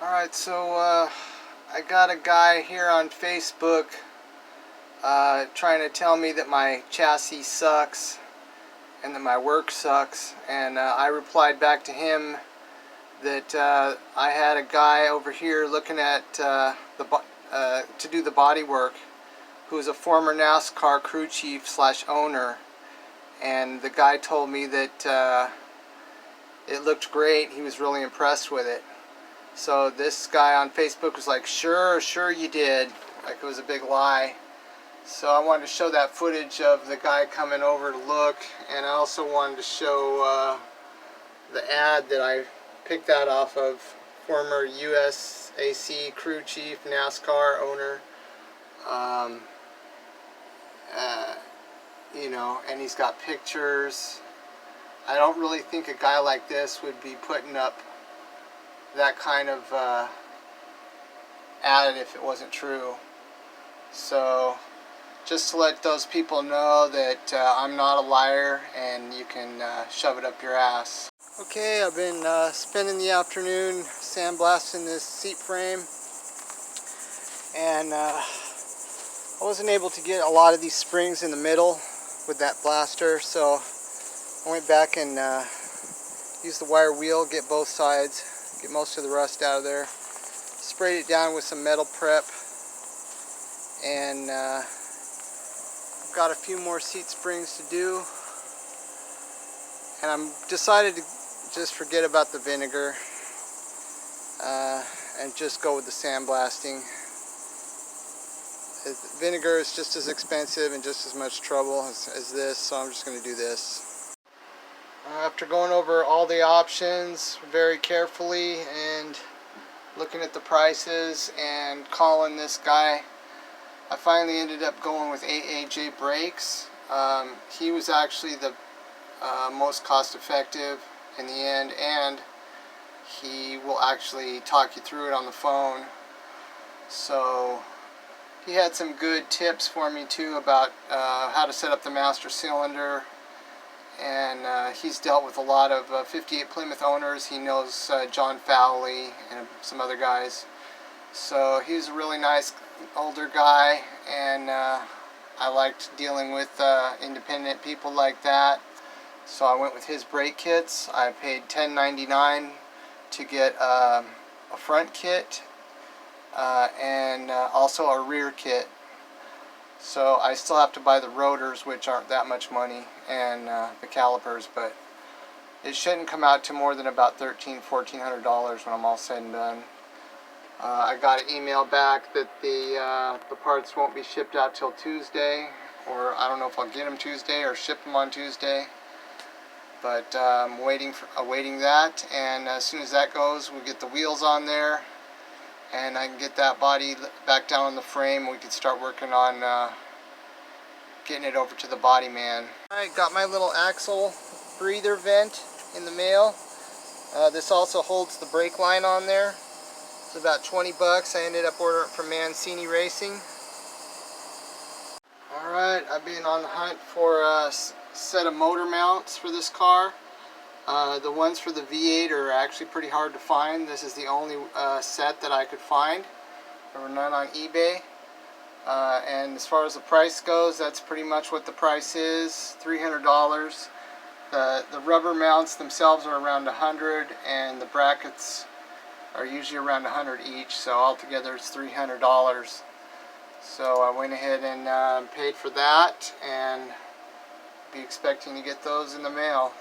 Alright, so I got a guy here on Facebook trying to tell me that my chassis sucks and that my work sucks, and I replied back to him that I had a guy over here looking at to do the body work who is a former NASCAR crew chief / owner, and the guy told me that it looked great. He was really impressed with it. So this guy on Facebook was like, sure you did, like it was a big lie. So I wanted to show that footage of the guy coming over to look, and I also wanted to show the ad that I picked that off of, former USAC crew chief, NASCAR owner, you know, and he's got pictures. I don't really think a guy like this would be putting up that kind of ad if it wasn't true. So just to let those people know that I'm not a liar, and you can shove it up your ass. Okay, I've been spending the afternoon sandblasting this seat frame, and I wasn't able to get a lot of these springs in the middle with that blaster, so I went back and used the wire wheel, get both sides, get most of the rust out of there, sprayed it down with some metal prep, and I've got a few more seat springs to do, and I'm decided to just forget about the vinegar and just go with the sandblasting. Vinegar is just as expensive and just as much trouble as this, so I'm just going to do this. After going over all the options very carefully and looking at the prices and calling this guy, I finally ended up going with AAJ brakes. He was actually the most cost effective in the end, and he will actually talk you through it on the phone. So he had some good tips for me too about how to set up the master cylinder, and he's dealt with a lot of 58 Plymouth owners. He knows John Fowley and some other guys, so he's a really nice older guy, and I liked dealing with independent people like that. So I went with his brake kits. I paid $10.99 to get a front kit and also a rear kit. So I still have to buy the rotors, which aren't that much money, and the calipers, but it shouldn't come out to more than about $1,400 when I'm all said and done. I got an email back that the parts won't be shipped out till Tuesday, or I don't know if I'll get them Tuesday or ship them on Tuesday, but I'm awaiting that, and as soon as that goes, we'll get the wheels on there, and I can get that body back down on the frame. We can start working on getting it over to the body man. Alright, got my little axle breather vent in the mail. This also holds the brake line on there. It's about 20 bucks. I ended up ordering it from Mancini Racing. Alright, I've been on the hunt for a set of motor mounts for this car. The ones for the V8 are actually pretty hard to find. This is the only set that I could find. There were none on eBay. And as far as the price goes, that's pretty much what the price is, $300. The rubber mounts themselves are around $100, and the brackets are usually around $100 each, so altogether it's $300. So I went ahead and paid for that, and be expecting to get those in the mail.